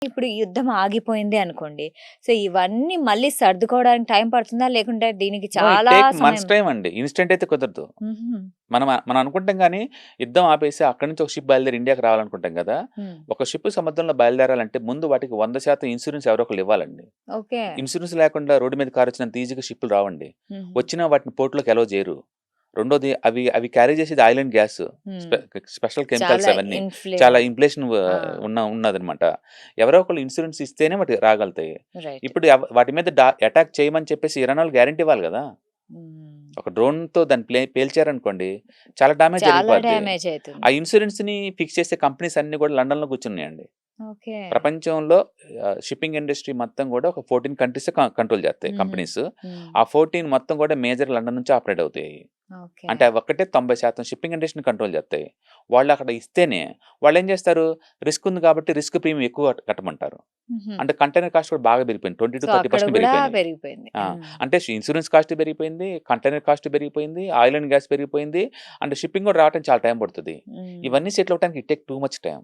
ఇప్పుడు ఈ యుద్ధం ఆగిపోయింది అనుకోండి. సో, ఇవన్నీ మళ్ళీ సర్దుకోవడానికి టైం పడుతుందా? లేకుంటే దీనికి నో. ఇట్ చాలా టేక్ మంత్స్ సమయం టైమ్ అండి. ఇన్‌స్టంట్ అయితే కుదరదు. హుహు. మనం అనుకుంటాం గానీ, యుద్ధం ఆపేసి అక్కడి నుంచి ఒక షిప్ బయలుదేరి ఇండియాకి రావాలనుకుంటాం గదా! హ్మ్. ఒక షిప్ సముద్రంలో బయలుదేరాలంటే ముందు వాటికి 100% ఇన్స్యూరెన్స్ ఎవరో ఒకళ్ళు ఇవ్వాలండి. ఓకే. ఇన్స్యూరెన్స్ లేకుండా రోడ్డు మీద కారొచ్చినంత ఈజీగా షిప్పులు రావండి. హుహు. వచ్చినా వాటిని పోర్ట్‌లోకి అలౌ చేయరు. రెండోది అవి క్యారీ చేసేది ఆయిల్ అండ్ గ్యాస్. హ్మ్. స్పె స్పెషల్ కెమికల్స్ చాలా అవన్నీ. ఇన్‌ఫ్లే చాలా ఇన్‌ఫ్లేషన్ ఆ! ఉన్నదనమాట. ఎవరో ఒకళ్ళు ఇన్స్యూరెన్స్ ఇస్తేనే వాటికి రాగలుగుతాయి. రైట్. ఇప్పుడు వాటి మీద అటాక్ చేయమని చెప్పేసి ఇరాన్ వాళ్ళు గ్యారంటీ ఇవ్వాలి గదా! హ్మ్. ఒక డ్రోన్‌తో దాన్ని పేల్చారనుకోండి, చాలా డ్యామేజ్ చాలా జరిగిపోద్ది. డ్యామేజ్ ఆ అయితుంది. ఇన్స్యూరెన్స్‌ని ఫిక్స్ చేసే కంపెనీస్ అన్నీ కూడా లండన్‌లో కూర్చున్నాయండి. ఓకే. ప్రపంచంలో షిప్పింగ్ ఇండస్ట్రీ మొత్తం గూడా ఒక 14 కంట్రీసే కంట్రోల్ చేస్తాయి హుహు. కంపెనీస్. హ్మ్. ఆ 14 మొత్తం కూడా మేజర్ లండన్ నుంచి ఆపరేట్ అవుతాయి. ఓకే. అంటే అవి ఒక్కటే 90% షిప్పింగ్ ఇండస్ట్రీని కంట్రోల్ చేస్తాయి. వాళ్ళు అక్కడ ఇస్తేనే వాళ్ళేం చేస్తారు, రిస్క్ ఉంది కాబట్టి రిస్క్ ప్రీమియం ఎక్కువ కట్టమంటారు. హుహు. అంటే కంటైనర్ కాస్ట్ కూడా బాగా పెరిగిపోయింది. సో, అక్కడ 20-30% గూడా పెరిగిపోయినాయి. పెరిగిపోయింది. ఆ! హ్మ్. అంటే ఇన్స్యూరెన్స్ కాస్ట్ పెరిగిపోయింది, కంటైనర్ కాస్ట్ పెరిగిపోయింది, ఆయిల్ అండ్ గ్యాస్ పెరిగిపోయింది. అండ్ షిప్పింగ్ కూడా రావడానికి చాలా టైం పడుతది. హ్మ్. ఇవన్నీ సెటిల్ అవ్వడానికి it take too much time.